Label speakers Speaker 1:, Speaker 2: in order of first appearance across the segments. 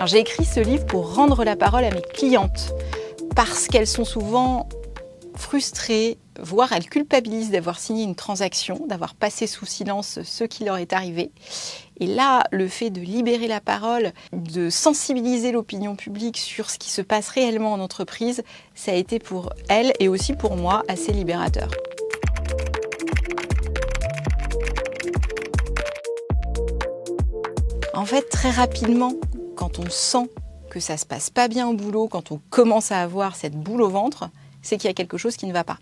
Speaker 1: Alors, j'ai écrit ce livre pour rendre la parole à mes clientes parce qu'elles sont souvent frustrées, voire elles culpabilisent d'avoir signé une transaction, d'avoir passé sous silence ce qui leur est arrivé. Et là, le fait de libérer la parole, de sensibiliser l'opinion publique sur ce qui se passe réellement en entreprise, ça a été pour elles et aussi pour moi assez libérateur. En fait, très rapidement, quand on sent que ça se passe pas bien au boulot, quand on commence à avoir cette boule au ventre, c'est qu'il y a quelque chose qui ne va pas.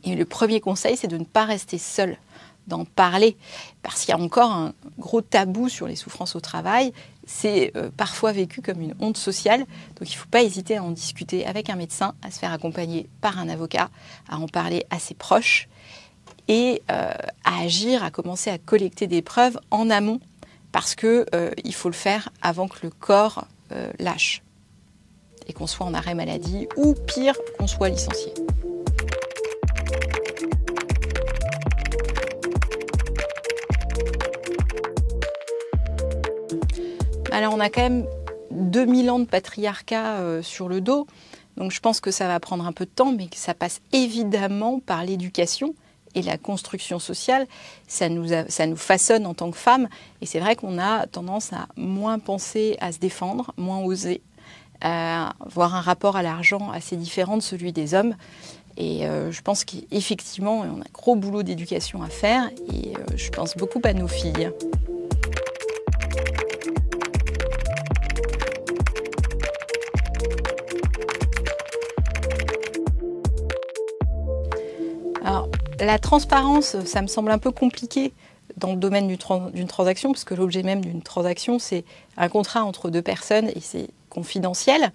Speaker 1: Et le premier conseil, c'est de ne pas rester seul, d'en parler, parce qu'il y a encore un gros tabou sur les souffrances au travail. C'est parfois vécu comme une honte sociale, donc il ne faut pas hésiter à en discuter avec un médecin, à se faire accompagner par un avocat, à en parler à ses proches et à agir, à commencer à collecter des preuves en amont, parce qu'il faut le faire avant que le corps lâche et qu'on soit en arrêt maladie ou pire, qu'on soit licencié. Alors on a quand même 2000 ans de patriarcat sur le dos, donc je pense que ça va prendre un peu de temps, mais que ça passe évidemment par l'éducation et la construction sociale. Ça nous façonne en tant que femmes, et c'est vrai qu'on a tendance à moins penser à se défendre, moins oser, avoir un rapport à l'argent assez différent de celui des hommes. Et je pense qu'effectivement, on a un gros boulot d'éducation à faire, et je pense beaucoup à nos filles. Alors, la transparence, ça me semble un peu compliqué dans le domaine d'une transaction, parce que l'objet même d'une transaction, c'est un contrat entre deux personnes et c'est confidentiel.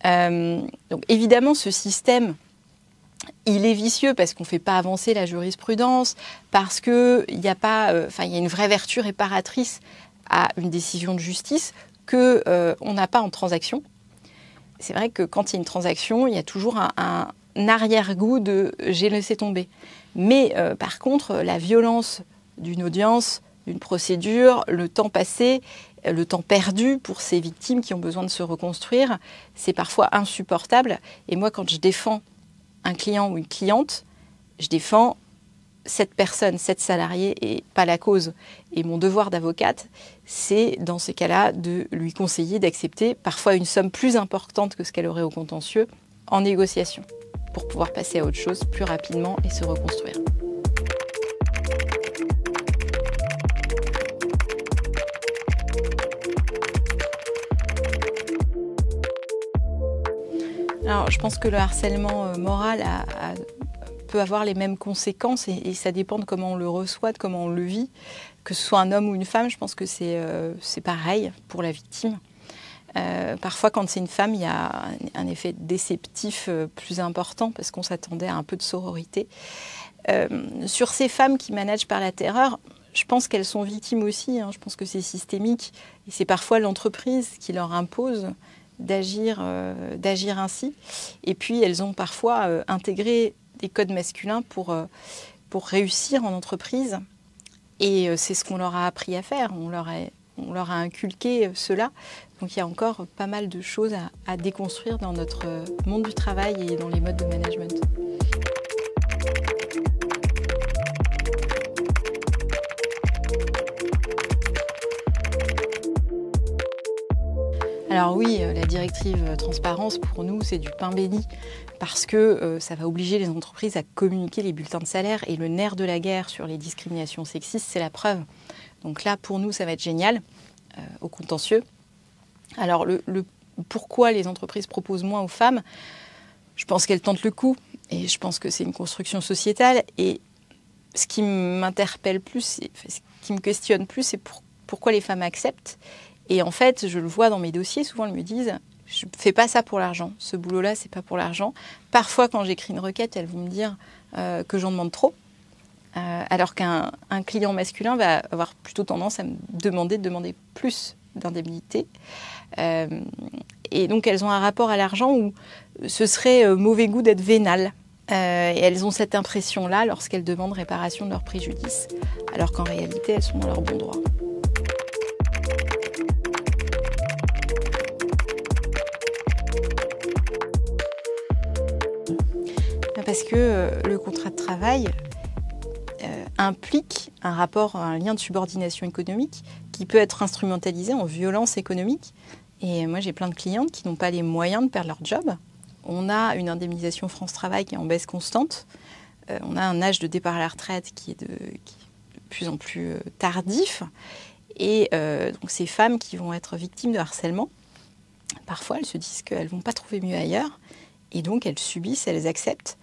Speaker 1: Donc évidemment, ce système, il est vicieux parce qu'on ne fait pas avancer la jurisprudence, parce qu'il y a une vraie vertu réparatrice à une décision de justice qu'on n'a pas en transaction. C'est vrai que quand il y a une transaction, il y a toujours un arrière-goût de « j'ai laissé tomber ». Mais par contre, la violence d'une audience, d'une procédure, le temps passé, le temps perdu pour ces victimes qui ont besoin de se reconstruire, c'est parfois insupportable. Et moi, quand je défends un client ou une cliente, je défends cette personne, cette salariée et pas la cause. Et mon devoir d'avocate, c'est dans ces cas-là de lui conseiller d'accepter parfois une somme plus importante que ce qu'elle aurait au contentieux en négociation pour pouvoir passer à autre chose plus rapidement et se reconstruire. Alors, je pense que le harcèlement moral peut avoir les mêmes conséquences et ça dépend de comment on le reçoit, de comment on le vit. Que ce soit un homme ou une femme, je pense que c'est pareil pour la victime. Parfois, quand c'est une femme, il y a un effet déceptif plus important parce qu'on s'attendait à un peu de sororité. Sur ces femmes qui managent par la terreur, je pense qu'elles sont victimes aussi. Je pense que c'est systémique et c'est parfois l'entreprise qui leur impose d'agir ainsi. Et puis, elles ont parfois intégré des codes masculins pour réussir en entreprise. Et c'est ce qu'on leur a appris à faire. On leur a inculqué cela. Donc il y a encore pas mal de choses à déconstruire dans notre monde du travail et dans les modes de management. Alors oui, la directive transparence, pour nous, c'est du pain béni parce que ça va obliger les entreprises à communiquer les bulletins de salaire et le nerf de la guerre sur les discriminations sexistes, c'est la preuve. Donc là, pour nous, ça va être génial, au contentieux. Alors, pourquoi les entreprises proposent moins aux femmes ? Je pense qu'elles tentent le coup et je pense que c'est une construction sociétale. Et ce qui m'interpelle plus, ce qui me questionne plus, c'est pourquoi les femmes acceptent. Et en fait, je le vois dans mes dossiers, souvent elles me disent « je ne fais pas ça pour l'argent, ce boulot-là, c'est pas pour l'argent ». Parfois, quand j'écris une requête, elles vont me dire que j'en demande trop. Alors qu'un client masculin va avoir plutôt tendance à me demander plus d'indemnité. Et donc, elles ont un rapport à l'argent où ce serait mauvais goût d'être vénal. Et elles ont cette impression-là lorsqu'elles demandent réparation de leur préjudice, alors qu'en réalité, elles sont dans leur bon droit. Parce que le contrat de travail implique un lien de subordination économique qui peut être instrumentalisé en violence économique. Et moi, j'ai plein de clientes qui n'ont pas les moyens de perdre leur job. On a une indemnisation France Travail qui est en baisse constante. On a un âge de départ à la retraite qui est de plus en plus tardif. Et donc ces femmes qui vont être victimes de harcèlement, parfois elles se disent qu'elles ne vont pas trouver mieux ailleurs. Et donc elles subissent, elles acceptent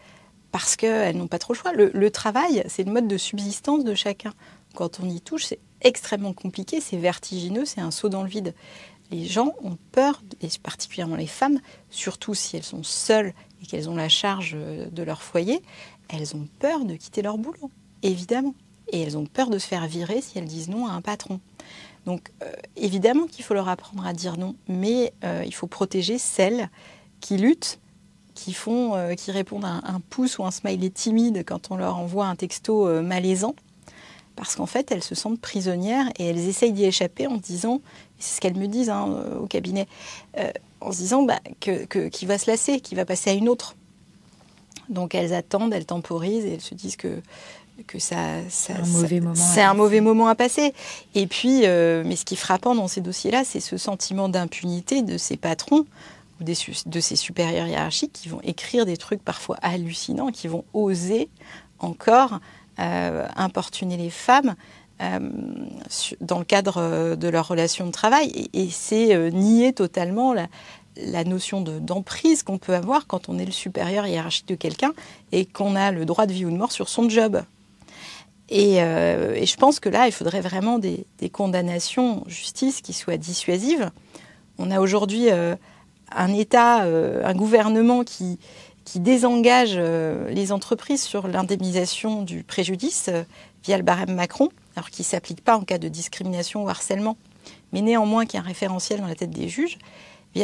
Speaker 1: parce qu'elles n'ont pas trop le choix. Le travail, c'est le mode de subsistance de chacun. Quand on y touche, c'est extrêmement compliqué, c'est vertigineux, c'est un saut dans le vide. Les gens ont peur, et particulièrement les femmes, surtout si elles sont seules et qu'elles ont la charge de leur foyer, elles ont peur de quitter leur boulot, évidemment. Et elles ont peur de se faire virer si elles disent non à un patron. Donc évidemment qu'il faut leur apprendre à dire non, mais il faut protéger celles qui luttent, qui répondent à un pouce ou un smiley timide quand on leur envoie un texto malaisant, parce qu'en fait elles se sentent prisonnières et elles essayent d'y échapper en se disant, c'est ce qu'elles me disent au cabinet, en se disant qu'il va se lasser, qu'il va passer à une autre. Donc elles attendent, elles temporisent et elles se disent que c'est un mauvais moment à passer. Et puis, mais ce qui est frappant dans ces dossiers-là, c'est ce sentiment d'impunité de ces patrons ou de ces supérieurs hiérarchiques qui vont écrire des trucs parfois hallucinants, qui vont oser encore importuner les femmes dans le cadre de leur relation de travail. Et c'est nier totalement la notion d'emprise qu'on peut avoir quand on est le supérieur hiérarchique de quelqu'un et qu'on a le droit de vie ou de mort sur son job. Et je pense que là, il faudrait vraiment des condamnations en justice qui soient dissuasives. On a aujourd'hui un État, un gouvernement qui désengage les entreprises sur l'indemnisation du préjudice via le barème Macron, alors qu'il ne s'applique pas en cas de discrimination ou harcèlement, mais néanmoins qu'il y a un référentiel dans la tête des juges.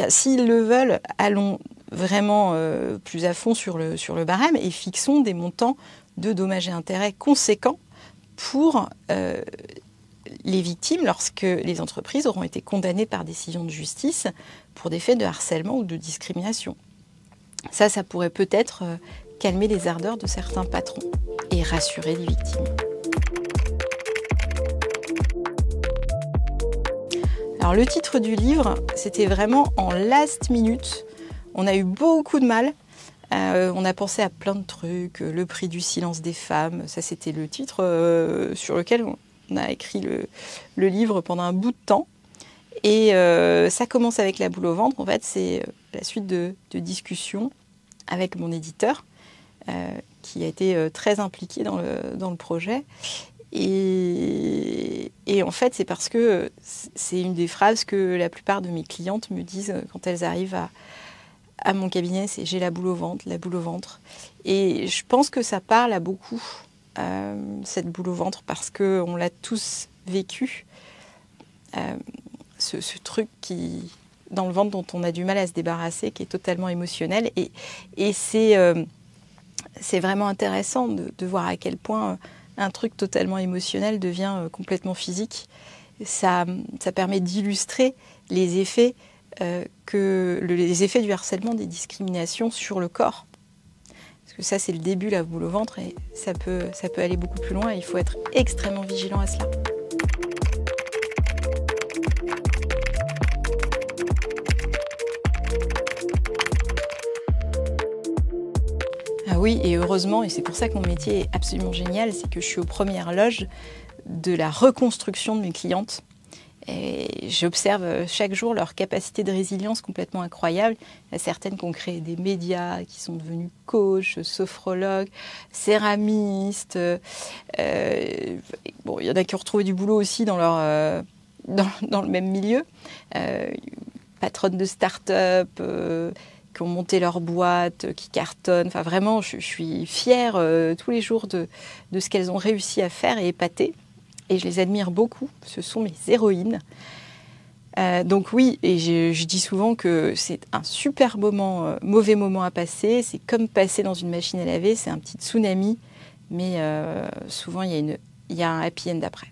Speaker 1: S'ils le veulent, allons vraiment plus à fond sur le barème et fixons des montants de dommages et intérêts conséquents pour les victimes lorsque les entreprises auront été condamnées par décision de justice pour des faits de harcèlement ou de discrimination. Ça pourrait peut-être calmer les ardeurs de certains patrons et rassurer les victimes. Alors le titre du livre, c'était vraiment en last minute. On a eu beaucoup de mal. On a pensé à plein de trucs. Le prix du silence des femmes, ça c'était le titre sur lequel on a écrit le livre pendant un bout de temps. Et ça commence avec la boule au ventre. En fait, c'est la suite de discussions avec mon éditeur qui a été très impliqué dans le projet. Et en fait, c'est parce que c'est une des phrases que la plupart de mes clientes me disent quand elles arrivent à mon cabinet, c'est « j'ai la boule au ventre ». Et je pense que ça parle à beaucoup, cette boule au ventre, parce qu'on l'a tous vécu, ce truc dans le ventre dont on a du mal à se débarrasser, qui est totalement émotionnel. Et c'est vraiment intéressant de voir à quel point un truc totalement émotionnel devient complètement physique. Ça permet d'illustrer les effets les effets du harcèlement, des discriminations sur le corps. Parce que ça, c'est le début, la boule au ventre, et ça peut aller beaucoup plus loin, et il faut être extrêmement vigilant à cela. Ah oui, et heureusement, et c'est pour ça que mon métier est absolument génial, c'est que je suis aux premières loges de la reconstruction de mes clientes. Et j'observe chaque jour leur capacité de résilience complètement incroyable. Il y a certaines qui ont créé des médias, qui sont devenues coachs, sophrologues, céramistes. Il y en a qui ont retrouvé du boulot aussi dans le même milieu. Patronnes de start-up, qui ont monté leur boîte, qui cartonnent. Enfin, vraiment, je suis fière tous les jours de ce qu'elles ont réussi à faire et épatées. Et je les admire beaucoup, ce sont mes héroïnes. Donc oui, et je dis souvent que c'est un super mauvais moment à passer. C'est comme passer dans une machine à laver, c'est un petit tsunami. Mais souvent, il y a un happy end après.